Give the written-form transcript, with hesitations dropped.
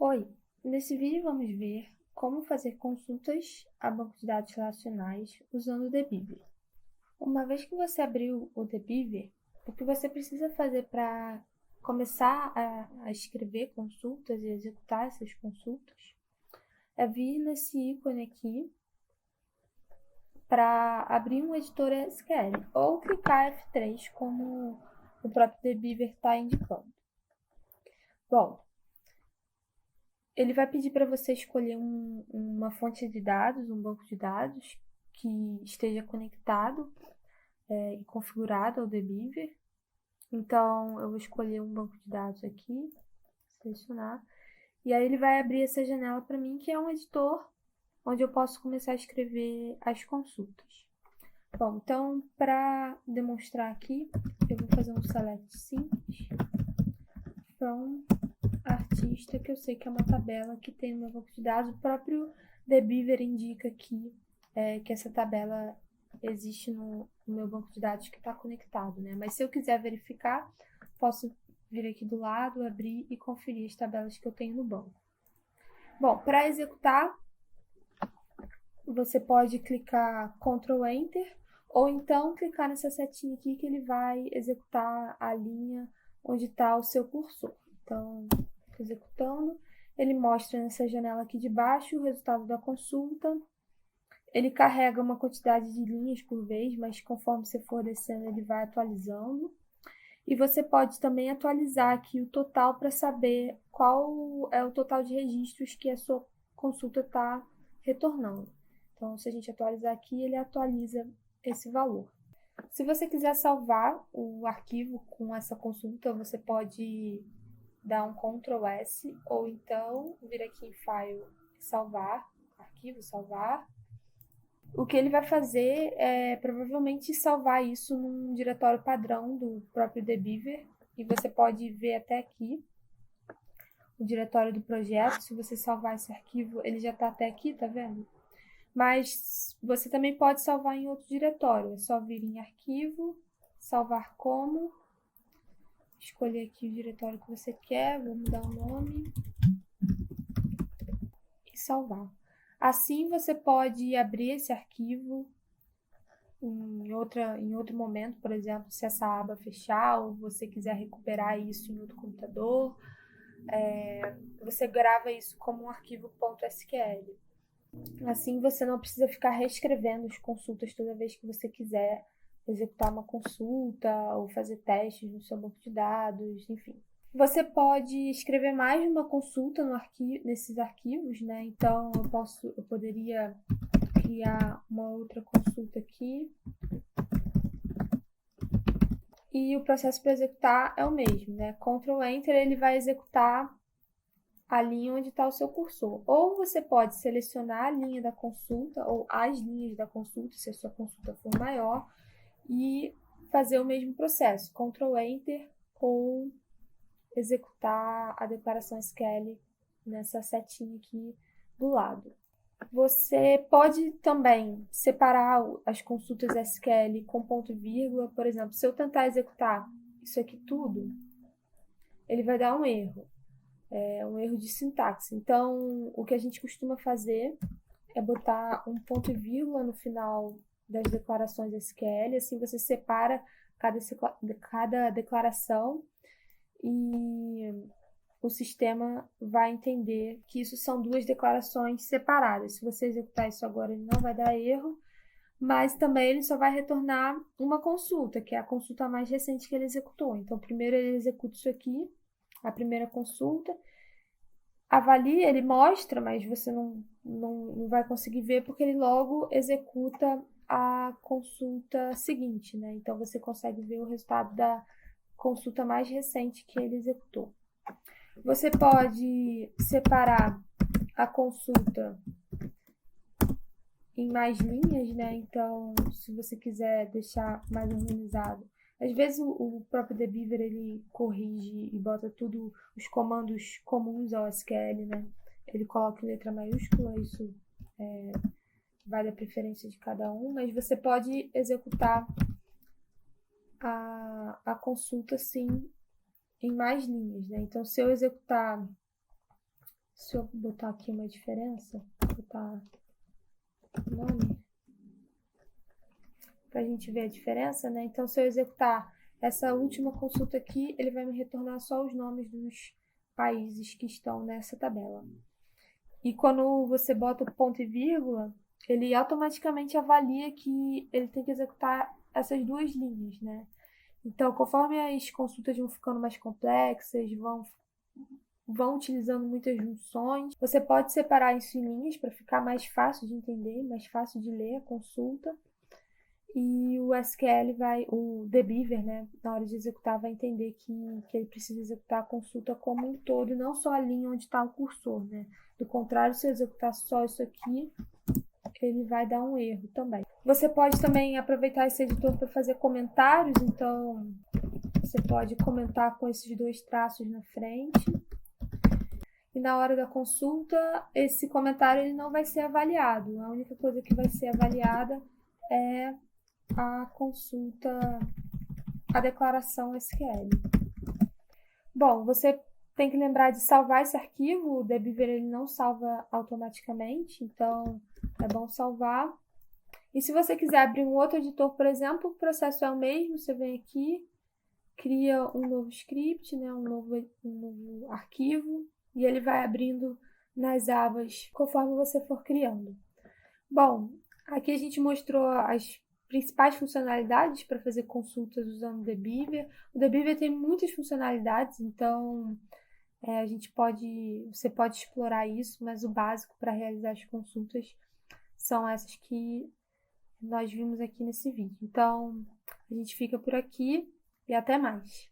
Oi, nesse vídeo vamos ver como fazer consultas a banco de dados relacionais usando o DBeaver. Uma vez que você abriu o DBeaver, o que você precisa fazer para começar a escrever consultas e executar essas consultas é vir nesse ícone aqui para abrir um editor SQL ou clicar F3 como o próprio DBeaver está indicando. Bom, ele vai pedir para você escolher uma fonte de dados, um banco de dados que esteja conectado e configurado ao DBeaver. Então, eu vou escolher um banco de dados aqui, selecionar, e aí ele vai abrir essa janela para mim, que é um editor onde eu posso começar a escrever as consultas. Bom, então, para demonstrar aqui, eu vou fazer um select simples from artista, que eu sei que é uma tabela que tem no meu banco de dados. O próprio DBeaver indica aqui que essa tabela existe no meu banco de dados que está conectado, né? Mas se eu quiser verificar, posso vir aqui do lado, abrir e conferir as tabelas que eu tenho no banco. Bom, para executar, você pode clicar Ctrl Enter ou então clicar nessa setinha aqui que ele vai executar a linha onde está o seu cursor. Então, executando, ele mostra nessa janela aqui de baixo o resultado da consulta. Ele carrega uma quantidade de linhas por vez, mas conforme você for descendo, ele vai atualizando. E você pode também atualizar aqui o total para saber qual é o total de registros que a sua consulta está retornando. Então, se a gente atualizar aqui, ele atualiza esse valor. Se você quiser salvar o arquivo com essa consulta, você pode dar um Ctrl S ou então vir aqui em File, salvar, arquivo, salvar. O que ele vai fazer é provavelmente salvar isso num diretório padrão do próprio DBeaver e você pode ver até aqui o diretório do projeto. Se você salvar esse arquivo, ele já está até aqui, tá vendo? Mas você também pode salvar em outro diretório. É só vir em arquivo, salvar como, escolher aqui o diretório que você quer, vou mudar o nome e salvar. Assim você pode abrir esse arquivo em outro momento, por exemplo, se essa aba fechar ou você quiser recuperar isso em outro computador, você grava isso como um arquivo .sql. Assim você não precisa ficar reescrevendo as consultas toda vez que você quiser executar uma consulta ou fazer testes no seu banco de dados, enfim. Você pode escrever mais de uma consulta nesses arquivos, né? Então eu poderia criar uma outra consulta aqui. E o processo para executar é o mesmo, né? Ctrl Enter, ele vai executar a linha onde está o seu cursor. Ou você pode selecionar a linha da consulta, ou as linhas da consulta, se a sua consulta for maior, e fazer o mesmo processo, Ctrl Enter, ou executar a declaração SQL nessa setinha aqui do lado. Você pode também separar as consultas SQL com ponto e vírgula. Por exemplo, se eu tentar executar isso aqui tudo, ele vai dar um erro. É um erro de sintaxe. Então, o que a gente costuma fazer é botar um ponto e vírgula no final das declarações SQL. Assim você separa cada declaração e o sistema vai entender que isso são duas declarações separadas. Se você executar isso agora, ele não vai dar erro, mas também ele só vai retornar uma consulta, que é a consulta mais recente que ele executou. Então, primeiro ele executa isso aqui, a primeira consulta, avalia, ele mostra, mas você não vai conseguir ver porque ele logo executa a consulta seguinte, né? Então, você consegue ver o resultado da consulta mais recente que ele executou. Você pode separar a consulta em mais linhas, né? Então, se você quiser deixar mais organizado, às vezes o próprio DBeaver ele corrige e bota tudo os comandos comuns ao SQL, né? Ele coloca em letra maiúscula, isso vai da preferência de cada um, mas você pode executar a consulta sim em mais linhas, né? Então, se eu executar Se eu botar aqui uma diferença, botar nome, para a gente ver a diferença, né? Então, se eu executar essa última consulta aqui, ele vai me retornar só os nomes dos países que estão nessa tabela. E quando você bota o ponto e vírgula, ele automaticamente avalia que ele tem que executar essas duas linhas, né? Então, conforme as consultas vão ficando mais complexas, vão utilizando muitas junções, você pode separar isso em linhas para ficar mais fácil de entender, mais fácil de ler a consulta. E o SQL o Debeaver, né, na hora de executar, vai entender que ele precisa executar a consulta como um todo, e não só a linha onde está o cursor, né? Do contrário, se eu executar só isso aqui, ele vai dar um erro também. Você pode também aproveitar esse editor para fazer comentários, então você pode comentar com esses dois traços na frente. E na hora da consulta, esse comentário ele não vai ser avaliado. A única coisa que vai ser avaliada é a consulta, a declaração SQL. Bom, você tem que lembrar de salvar esse arquivo. O Debeaver ele não salva automaticamente, então é bom salvar. E se você quiser abrir um outro editor, por exemplo, o processo é o mesmo. Você vem aqui, cria um novo script, né, um novo arquivo, e ele vai abrindo nas abas conforme você for criando. Bom, aqui a gente mostrou as principais funcionalidades para fazer consultas usando o Debeaver. O Debeaver tem muitas funcionalidades, então você pode explorar isso, mas o básico para realizar as consultas são essas que nós vimos aqui nesse vídeo. Então, a gente fica por aqui e até mais.